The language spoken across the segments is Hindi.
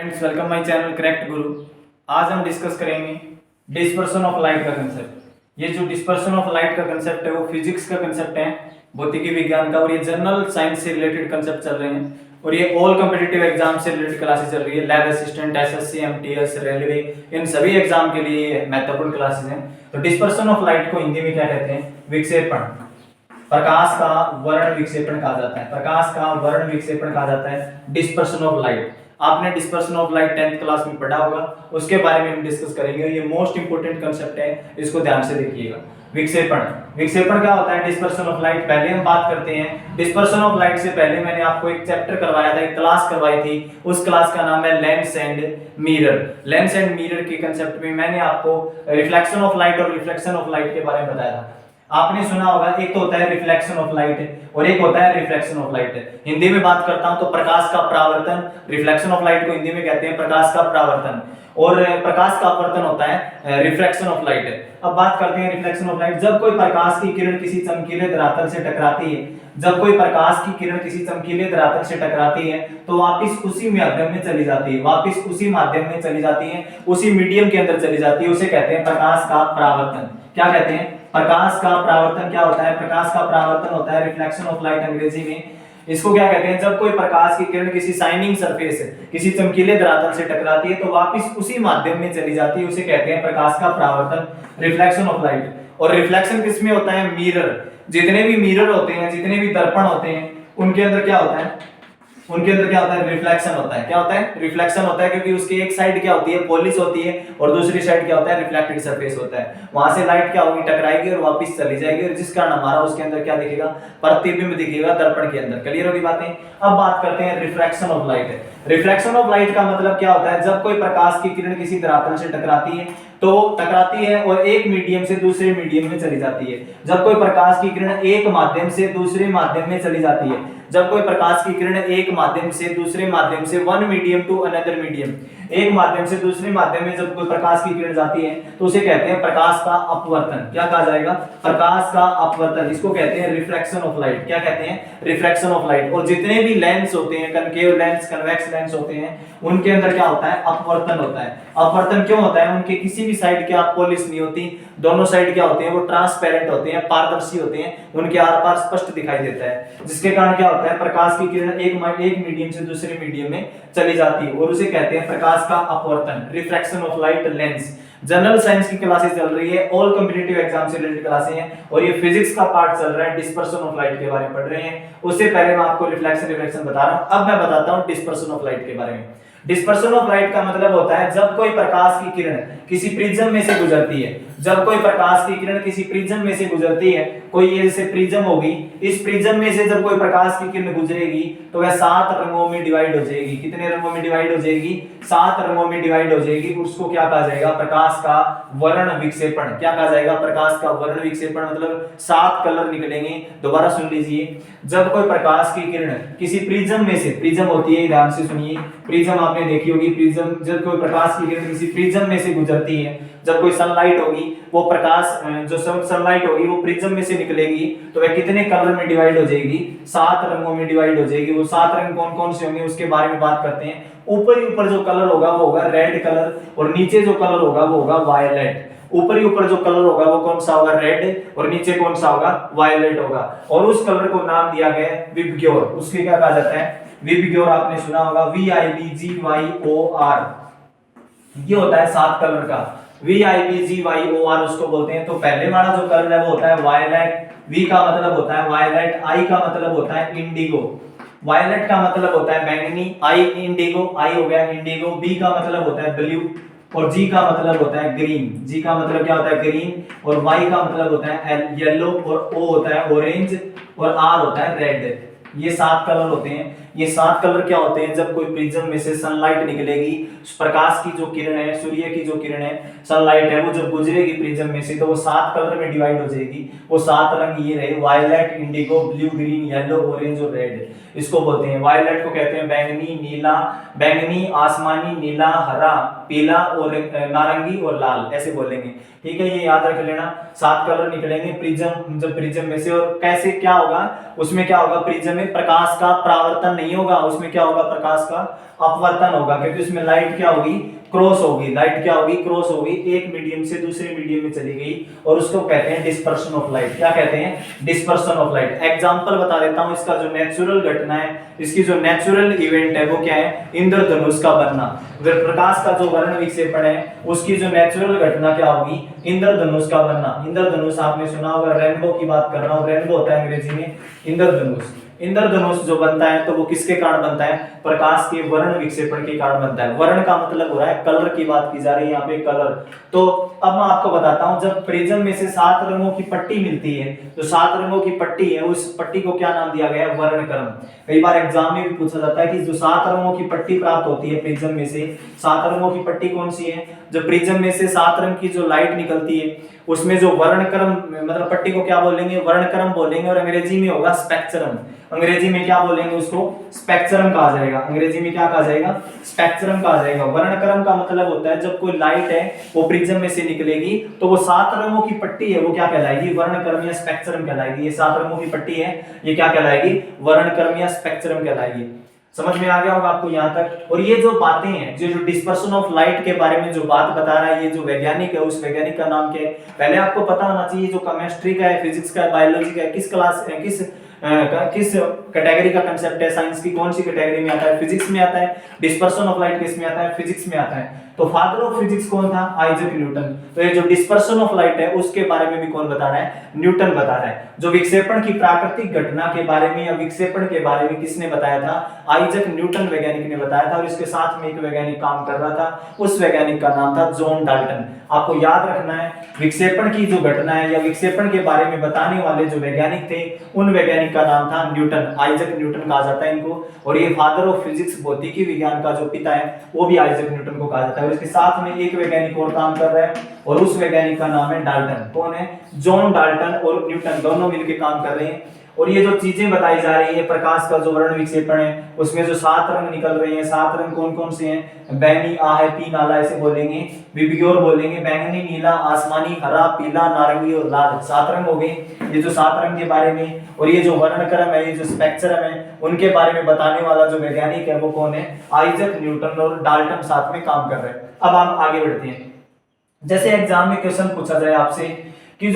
Friends, welcome my channel correct गुरु। आज हम डिस्कस करेंगे डिस्पर्सन ऑफ लाइट का कंसेप्ट। ये जो डिस्पर्सन ऑफ लाइट का कंसेप्ट है वो फिजिक्स का कंसेप्ट है, भौतिकी विज्ञान का, और ये जनरल साइंस से रिलेटेड कंसेप्ट चल रहे हैं और ये ऑल कॉम्पिटिटिव एग्जाम से रिलेटेड क्लासेस चल रही है। Lab assistant, SSC, MTS, railway, इन सभी एग्जाम के लिए महत्वपूर्ण क्लासेस हैं। तो डिस्पर्सन ऑफ लाइट को हिंदी में क्या कहते हैं? विक्षेपण। प्रकाश का वर्ण विक्षेपण कहा जाता है। प्रकाश का वर्ण विक्षेपण कहा जाता है डिस्पर्सन ऑफ लाइट। आपने dispersion of light 10th class में पढ़ा होगा, उसके बारे में हम डिस्कस करेंगे। ये मोस्ट इंपोर्टेंट कंसेप्ट है, इसको ध्यान से देखिएगा। विक्षेपण, विक्षेपण क्या होता है? Dispersion of light. पहले हम बात करते हैं डिस्पर्सन ऑफ लाइट से पहले मैंने आपको एक चैप्टर करवाया था, एक क्लास करवाई थी। उस क्लास का नाम है lens and mirror. Lens and mirror के कंसेप्ट में मैंने आपको रिफ्लेक्शन ऑफ लाइट और रिफ्लेक्शन ऑफ लाइट के बारे में बताया था। आपने सुना होगा, एक तो होता है रिफ्लेक्शन ऑफ लाइट और एक होता है रिफ्रैक्शन ऑफ लाइट। हिंदी में बात करता हूं तो प्रकाश का परावर्तन, रिफ्लेक्शन ऑफ लाइट को हिंदी में कहते हैं प्रकाश का परावर्तन, और प्रकाश का अपवर्तन होता है रिफ्रैक्शन ऑफ लाइट। अब बात करते हैं रिफ्लेक्शन ऑफ लाइट। जब कोई प्रकाश की किरण किसी चमकीले धरातल से टकराती है, जब कोई प्रकाश की किरण किसी चमकीले धरातल से टकराती है तो वापस उसी माध्यम में चली जाती है, वापस उसी माध्यम में चली जाती है, उसी मीडियम के अंदर चली जाती है। उसे कहते हैं प्रकाश का परावर्तन। क्या कहते हैं? प्रकाश का परावर्तन। क्या होता है? प्रकाश का परावर्तन होता है रिफ्लेक्शन ऑफ लाइट अंग्रेजी में। इसको क्या कहते हैं? जब कोई प्रकाश की किरण किसी शाइनिंग सरफेस, किसी चमकीले धरातल से टकराती है तो वापस उसी माध्यम में चली जाती है, उसे कहते हैं प्रकाश का परावर्तन, रिफ्लेक्शन ऑफ लाइट। और रिफ्लेक्शन किसमें होता है? मिरर। जितने भी मिरर होते हैं, जितने भी दर्पण होते हैं, उनके अंदर क्या होता है? उनके अंदर क्या होता है? रिफ्लेक्शन होता है। क्या होता है? रिफ्लेक्शन होता है, क्योंकि उसकी एक साइड क्या होती है? पॉलिश होती है, और दूसरी साइड क्या होता है? रिफ्लेक्टेड सरफेस होता है। वहां से लाइट क्या होगी? टकराएगी और वापस चली जाएगी, और जिस कारण हमारा उसके अंदर क्या दिखेगा? प्रतिबिंब दिखेगा दर्पण के अंदर। क्लियर होगी बातें? अब बात करते हैं refraction of light. Refraction of light का मतलब क्या होता है? जब कोई प्रकाश की किरण किसी धरातल से टकराती है तो टकराती है और एक मीडियम से दूसरे मीडियम में चली जाती है। जब कोई प्रकाश की किरण एक माध्यम से दूसरे माध्यम में चली जाती है, जब कोई प्रकाश की किरण एक माध्यम से दूसरे माध्यम से, one medium to another medium, एक माध्यम से दूसरे माध्यम में जब कोई प्रकाश की किरण जाती है तो उसे कहते हैं प्रकाश का अपवर्तन। क्या कहा जाएगा? प्रकाश का अपवर्तन। इसको कहते हैं रिफ्रैक्शन ऑफ लाइट। क्या कहते हैं? Refraction of light. और जितने भी लेंस होते हैं, कनकेव लेंस, कन्वेक्स लेंस होते हैं, उनके अंदर क्या होता है? अपवर्तन होता है। अपवर्तन क्यों होता है? उनके किसी भी साइड क्या पॉलिश नहीं होती, दोनों साइड क्या होते हैं? वो ट्रांसपेरेंट होते हैं, पारदर्शी होते हैं, उनके आर पार स्पष्ट दिखाई देता है, जिसके कारण क्या होता है? प्रकाश की किरण एक मीडियम से दूसरे मीडियम में चली जाती है, और उसे कहते हैं प्रकाश का अपवर्तन, refraction of light lens. General science की क्लासेस चल रही है, ऑल कॉम्पिटिटिव एग्जाम से रिलेटेड क्लासेस हैं, और ये फिजिक्स का पार्ट चल रहा है, डिस्पर्सन ऑफ लाइट के बारे में पढ़ रहे हैं। उससे पहले मैं आपको रिफ्लेक्शन बता रहा हूं, अब मैं बताता हूं डिस्पर्सन ऑफ लाइट के बारे में। डिस्पर्सन ऑफ लाइट का मतलब होता है जब कोई प्रकाश की किरण किसी प्रिज्म में से गुजरती है, जब कोई प्रकाश की किरण किसी प्रिज्म में से गुजरती है, कोई ये जैसे प्रिज्म होगी, इस प्रिज्म में से जब कोई प्रकाश की किरण गुजरेगी तो वह 7 रंगों में डिवाइड हो जाएगी। कितने रंगों में डिवाइड हो जाएगी? 7 रंगों में डिवाइड हो जाएगी। उसको क्या कहा जाएगा? प्रकाश का वर्ण विक्षेपण। क्या कहा जाएगा? प्रकाश का वर्ण विक्षेपण। मतलब 7 कलर निकलेंगे। दोबारा सुन लीजिए, जब कोई प्रकाश की किरण किसी प्रिज्म में से, प्रिज्म होती है, ध्यान से सुनिए, प्रिज्म आपने देखी होगी, प्रिज्म, जब कोई प्रकाश की किरण किसी प्रिज्म में से गुजरती है, जब कोई सनलाइट होगी, वो प्रकाश जो सनलाइट होगी वो प्रिज्म में से निकलेगी तो वह कितने कलर में डिवाइड हो जाएगी? 7 रंगों में डिवाइड हो जाएगी। वो 7 रंग कौन कौन से होंगे उसके बारे में बात करते हैं। ऊपर जो कलर होगा वो होगा रेड कलर, और नीचे जो कलर होगा वो होगा वायलेट। ऊपर जो कलर होगा वो कौन सा होगा? रेड, और नीचे कौन सा होगा? वायलेट होगा। और उस कलर को नाम दिया गया है विबग्योर। उसके क्या कहा जाता है? विबग्योर। आपने सुना होगा, VIBGYOR। ये होता है 7 कलर का, VIBGYOR उसको बोलते हैं। तो पहले वाला जो कलर है वो होता है वायलेट। V का मतलब होता है वायलेट, I का मतलब होता है इंडिगो, वायलेट का मतलब होता है बैंगनी, I इंडिगो, I हो गया इंडिगो। B का मतलब होता है ब्लू, और G का मतलब होता है ग्रीन। G का मतलब क्या होता है? ग्रीन। और Y का मतलब होता है येलो, और O होता है ऑरेंज, और R होता है रेड। ये 7 कलर होते हैं। ये 7 कलर क्या होते हैं? जब कोई प्रिज्म में से सनलाइट निकलेगी, प्रकाश की जो किरण है, सूर्य की जो किरण है, सनलाइट है, वो जब गुजरेगी प्रिज्म में से तो वो 7 कलर में डिवाइड हो जाएगी। वो 7 रंग ये रहे, violet, indigo, blue, green, yellow, orange और रेड। इसको बोलते हैं, वायलेट को कहते हैं बैंगनी, नीला, बैंगनी, आसमानी, नीला, हरा, पीला और नारंगी और लाल, ऐसे बोलेंगे। ठीक है, ये याद रख लेना। 7 कलर निकलेंगे प्रिज्म, जब प्रिज्म में से, और कैसे क्या होगा उसमें? क्या होगा? प्रिज्म में प्रकाश का परावर्तन नहीं नहीं होगा, उसमें क्या होगा, प्रकाश का अपवर्तन होगा, क्योंकि उसमें लाइट क्या होगी, क्रॉस होगी, लाइट क्या होगी, क्रॉस होगी, एक मीडियम से दूसरे मीडियम में चली गई, और उसको कहते हैं डिस्पर्शन ऑफ लाइट। क्या कहते हैं, डिस्पर्शन ऑफ लाइट। एग्जांपल बता देता हूं, इसका जो नेचुरल घटना है, इसकी जो नेचुरल इवेंट है वो क्या है, इंद्रधनुष का बनना। अगर प्रकाश का जो वर्ण विक्षेपण है उसकी जो नेचुरल घटना क्या होगी, इंद्रधनुष का बनना। इंद्रधनुष आपने सुना होगा, रेनबो की बात कर रहा हूं, रेनबो होता है अंग्रेजी में इंद्रधनुष। इंद्रधनुष जो बनता है तो वो किसके कारण बनता है, प्रकाश के वर्ण विक्षेपण के कारण बनता है। वर्ण का मतलब हो रहा है कलर की बात की जा रही है यहाँ पे, कलर। तो अब मैं आपको बताता हूं, जब प्रिज्म में से 7 रंगों की पट्टी मिलती है, तो 7 रंगों की पट्टी है, उस पट्टी को क्या नाम दिया गया है, वर्णक्रम। कई बार एग्जाम में भी पूछा जाता है कि जो 7 रंगों की पट्टी प्राप्त होती है प्रिज्म में से, 7 रंगों की पट्टी कौन सी है, जो प्रिज्म में से 7 रंग की जो लाइट निकलती है उसमें जो वर्णक्रम, मतलब पट्टी को क्या बोलेंगे, वर्णक्रम बोलेंगे, और अंग्रेजी में होगा स्पेक्ट्रम। अंग्रेजी में क्या बोलेंगे, उसको स्पेक्ट्रम कहा जाएगा। अंग्रेजी में क्या कहा जाएगा, स्पेक्ट्रम कहा जाएगा। वर्णक्रम का मतलब होता है जब कोई लाइट है वो प्रिज्म में से निकलेगी तो वो 7 रंगों की पट्टी है वो क्या कहलाएगी, वर्णक्रम या स्पेक्ट्रम कहलाएगी। ये 7 रंगों की पट्टी है, ये क्या कहलाएगी, वर्णक्रम या स्पेक्ट्रम कहलाएगी। समझ में आ गया होगा आपको यहाँ तक। और ये जो बातें हैं, जो डिस्पर्शन ऑफ लाइट के बारे में जो बात बता रहा है ये जो वैज्ञानिक है, उस वैज्ञानिक का नाम क्या है, पहले आपको पता होना चाहिए। जो केमिस्ट्री का है, फिजिक्स का है, बायोलॉजी का है, किस क्लास किस कैटेगरी का कंसेप्ट है, साइंस की कौन सी कैटेगरी में आता है, फिजिक्स में आता है। डिस्पर्शन ऑफ लाइट किस में आता है, फिजिक्स में आता है। तो फादर ऑफ फिजिक्स कौन था, आइजैक न्यूटन। तो ये जो डिस्पर्शन ऑफ लाइट है उसके बारे में भी कौन बता रहा है, न्यूटन बता रहा है। जो विक्षेपण की प्राकृतिक घटना के बारे में या विक्षेपण के बारे में किसने बताया था, आइजैक न्यूटन वैज्ञानिक ने बताया था। और इसके साथ में एक वैज्ञानिक काम कर रहा था, उस वैज्ञानिक का नाम था जॉन डाल्टन। आपको याद रखना है, विक्षेपण की जो घटना है या विक्षेपण के बारे में बताने वाले जो वैज्ञानिक थे उन वैज्ञानिक का नाम था न्यूटन। आइजैक न्यूटन कहा जाता है इनको। और ये फादर ऑफ फिजिक्स, भौतिकी विज्ञान का जो पिता है वो भी आइजैक न्यूटन को कहा जाता है। और इसके साथ में एक वैज्ञानिक और काम कर रहा है और उस वैज्ञानिक का नाम है डाल्टन। कौन है, जॉन डाल्टन और न्यूटन दोनों मिलकर काम कर रहे हैं। और ये जो चीजें बताई जा रही है, प्रकाश का जो वर्ण विक्षेपण है उसमें जो 7 रंग निकल रहे हैं, 7 रंग कौन कौन से हैं, बैगनी, आहे, पी, नाला ऐसे बोलेंगे, विबग्योर बोलेंगे, बैंगनी, नीला, आसमानी, हरा, पीला, नारंगी और लाल। 7 रंग हो गए। ये जो 7 रंग के बारे में, और ये जो वर्णक्रम है, ये जो स्पेक्ट्रम है, उनके बारे में बताने वाला जो वैज्ञानिक है वो कौन है, आइजैक न्यूटन और डाल्टन साथ में काम कर रहे हैं। अब हम आगे बढ़ते हैं। जैसे एग्जाम में क्वेश्चन पूछा जाए आपसे कि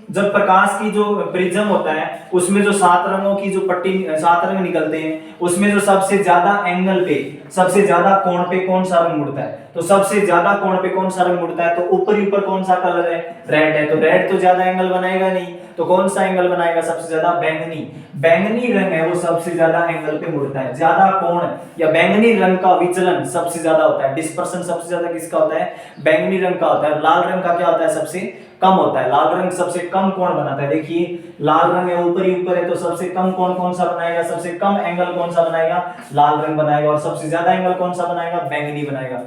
जब प्रकाश की जो प्रिज्म होता है उसमें जो 7 रंगों की जो पट्टी, 7 रंग निकलते हैं, उसमें जो सबसे ज्यादा एंगल पे, सबसे ज्यादा कोण पे कौन सा रंग मुड़ता है, तो सबसे ज्यादा कोण पे कौन सा रंग मुड़ता है, तो ऊपर कौन सा कलर है, रेड है। तो रेड तो ज्यादा एंगल बनाएगा नहीं, तो कौन सा एंगल बनाएगा सबसे ज्यादा, बैंगनी। बैंगनी रंग है वो सबसे ज्यादा एंगल पे मुड़ता है। ज्यादा कोण या बैंगनी रंग का विचलन सबसे ज्यादा होता है, डिस्पर्शन सबसे ज्यादा किसका होता है, बैंगनी रंग का होता है। लाल रंग का क्या होता है, सबसे कम होता है। लाल रंग सबसे कम कोण बनाता है। देखिए लाल रंग है, ऊपर ही ऊपर है, तो सबसे कम कोण कौन सा बनाएगा, सबसे कम एंगल कौन सा बनाएगा, लाल रंग बनाएगा। और सबसे ज्यादा एंगल कौन सा बनाएगा, बैंगनी बनाएगा।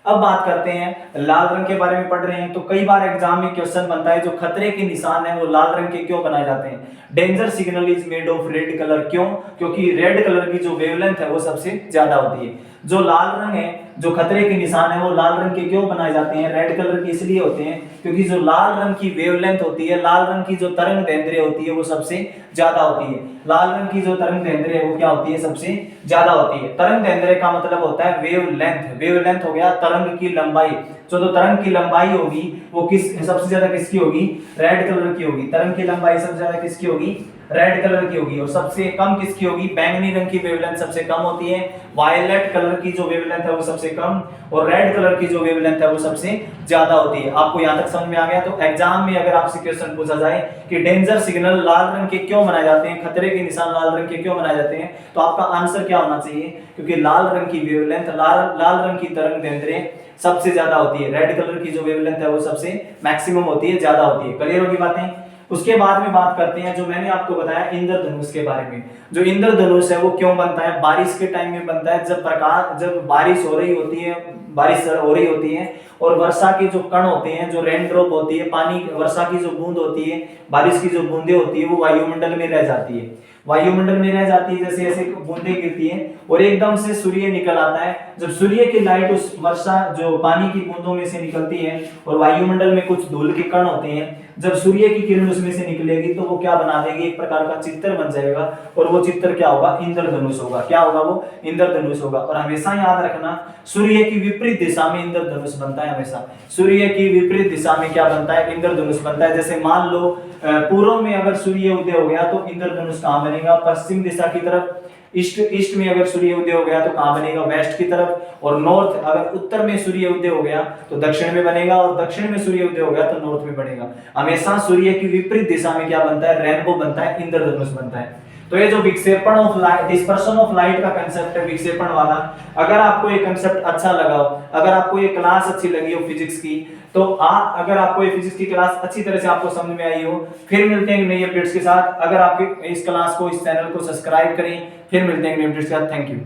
अब बात करते हैं लाल रंग के बारे में पढ़ रहे हैं तो कई बार एग्जाम में क्वेश्चन बनता है जो खतरे के निशान है वो लाल रंग के क्यों बनाए जाते हैं। Danger signal is made of red colour, क्यों, क्योंकि रेड कलर की जो वेवलेंथ है वो सबसे ज्यादा होती है। जो लाल रंग है, जो खतरे के निशान है वो लाल रंग के क्यों बनाए जाते हैं, रेड कलर के इसलिए होते हैं क्योंकि जो लाल रंग की वेवलेंथ होती है, लाल रंग की जो तरंग दैर्ध्य होती है वो सबसे ज्यादा होती है। लाल रंग की जो तरंग दैर्ध्य है वो क्या होती है, सबसे ज्यादा होती है। तरंग दैर्ध्य का मतलब होता है वेवलेंथ। वेवलेंथ हो गया तरंग की लंबाई। जो तरंग की लंबाई होगी वो सबसे ज्यादा किसकी होगी, रेड कलर की होगी। तरंग की लंबाई सबसे ज्यादा किसकी होगी, रेड कलर की होगी। और सबसे कम किसकी होगी, बैंगनी रंग की वेवलेंथ सबसे कम होती है। वायलेट कलर की जो वेवलेंथ है वो सबसे कम, और रेड कलर की जो वेवलेंथ है वो सबसे ज्यादा होती है। आपको यहां तक समझ में आ गया। तो एग्जाम में अगर आपसे क्वेश्चन पूछा जाए कि डेंजर सिग्नल लाल रंग के क्यों बनाए जाते हैं, खतरे के निशान लाल रंग के क्यों बनाए जाते हैं, तो आपका आंसर क्या होना चाहिए, क्योंकि लाल रंग की वेवलेंथ, लाल रंग की तरंग दैर्ध्य सबसे ज्यादा होती है। रेड कलर की जो वेवलेंथ है वो सबसे मैक्सिमम होती है, ज्यादा होती है। क्लियर होगी बातें। उसके बाद में बात करते हैं जो मैंने आपको बताया इंद्रधनुष के बारे में। जो इंद्रधनुष है वो क्यों बनता है, बारिश के टाइम में बनता है। जब बारिश हो रही होती है और वर्षा के जो कण होते हैं, जो रेन ड्रॉप होती है, पानी वर्षा की जो बूंद होती है, बारिश की जो बूंदें होती है वो वायुमंडल में रह जाती है। वायुमंडल में रह जाती है, जैसे ऐसे बूंदें गिरती हैं और एकदम से सूर्य निकल आता है। जब सूर्य की लाइट उस वर्षा जो पानी की बूंदों में से निकलती है और वायुमंडल में कुछ धूल के कण होते हैं, जब सूर्य की किरण उसमें से निकलेगी तो वो क्या बना देगी, एक प्रकार का चित्र बन जाएगा, और वो चित्र क्या होगा, इंद्रधनुष होगा। क्या होगा, वो इंद्रधनुष होगा। और हमेशा याद रखना, सूर्य की विपरीत दिशा में इंद्रधनुष बनता है। हमेशा सूर्य की विपरीत दिशा में क्या बनता है, इंद्रधनुष बनता है। जैसे मान लो पूर्व में अगर सूर्य उदय हो गया तो इंद्रधनुष कहां बनेगा, पश्चिम दिशा की तरफ। ईस्ट में अगर सूर्य उदय हो गया तो कहां बनेगा, वेस्ट की तरफ। और नॉर्थ, अगर उत्तर में सूर्य उदय हो गया तो दक्षिण में बनेगा, और दक्षिण में सूर्य उदय हो गया तो नॉर्थ में बनेगा। हमेशा सूर्य की विपरीत दिशा में क्या बनता है, रेनबो बनता है, इंद्रधनुष बनता है। तो ये जो विक्षेपण of light, dispersion of light का कंसेप्ट है, विक्षेपण वाला, अगर आपको ये कंसेप्ट अच्छा लगा हो, अगर आपको ये क्लास अच्छी लगी हो फिजिक्स की, तो अगर आपको ये फिजिक्स की क्लास अच्छी तरह से आपको समझ में आई हो, फिर मिलते हैं नई अपडेट्स के साथ। अगर आप इस क्लास को, इस चैनल को सब्सक्राइब करें, फिर मिलते हैं नई अपडेट्स के साथ। Thank you.